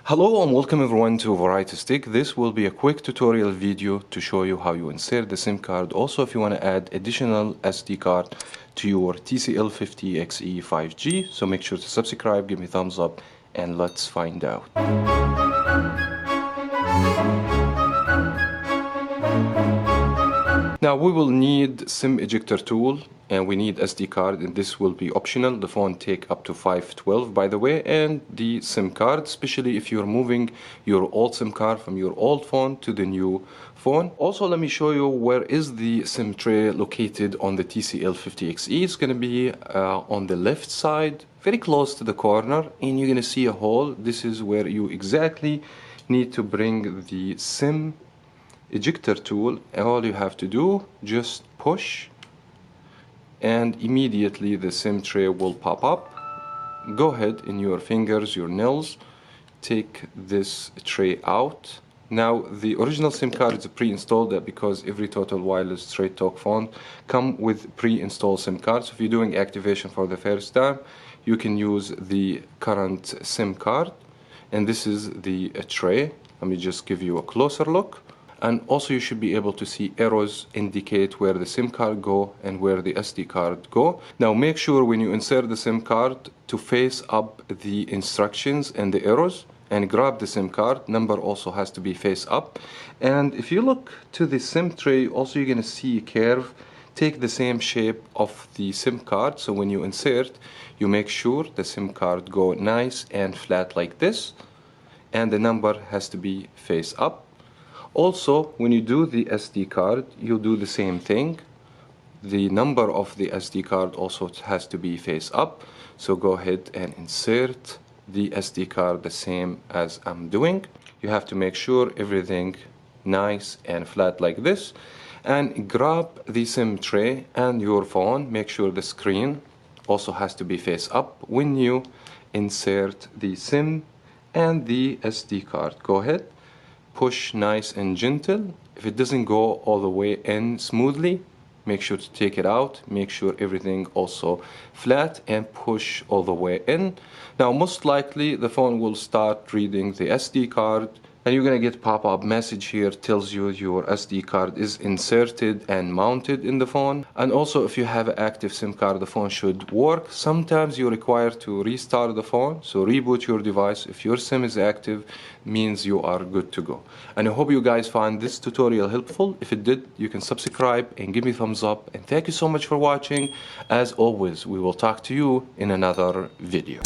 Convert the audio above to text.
Hello and welcome everyone to Variety Stick. This will be a quick tutorial video to show you how you insert the SIM card. Also, if you want to add additional SD card to your TCL 50XE 5G, so make sure to subscribe, give me a thumbs up, and let's find out. Now we will need SIM ejector tool and we need SD card, and this will be optional. The phone take up to 512 by the way, and the SIM card, especially if you're moving your old SIM card from your old phone to the new phone. Also, let me show you where is the SIM tray located on the TCL 50XE. It's going to be on the left side, very close to the corner, and you're going to see a hole. This is where you exactly need to bring the SIM ejector tool. All you have to do, just push and immediately the SIM tray will pop up. Go ahead in your fingers, your nails, take this tray out. Now the original SIM card is pre-installed because every Total Wireless Straight Talk phone come with pre-installed SIM cards. If you're doing activation for the first time, you can use the current SIM card, and this is the tray. Let me just give you a closer look. And also you should be able to see arrows indicate where the SIM card go and where the SD card go. Now make sure when you insert the SIM card to face up the instructions and the arrows and grab the SIM card. Number also has to be face up. And if you look to the SIM tray, also you're going to see a curve. Take the same shape of the SIM card. So when you insert, you make sure the SIM card go nice and flat like this. And the number has to be face up. Also, when you do the SD card, you do the same thing. The number of the SD card also has to be face up. So go ahead and insert the SD card the same as I'm doing. You have to make sure everything nice and flat like this. And grab the SIM tray and your phone. Make sure the screen also has to be face up when you insert the SIM and the SD card. Go ahead. Push nice and gentle. If it doesn't go all the way in smoothly, make sure to take it out. Make sure everything also flat and push all the way in. Now most likely the phone will start reading the SD card, and you're gonna get pop-up message here tells you your SD card is inserted and mounted in the phone. And also if you have an active SIM card, the phone should work. Sometimes you're required to restart the phone, so reboot your device. If your SIM is active, means you are good to go. And I hope you guys find this tutorial helpful. If it did, you can subscribe and give me a thumbs up. And thank you so much for watching. As always, we will talk to you in another video.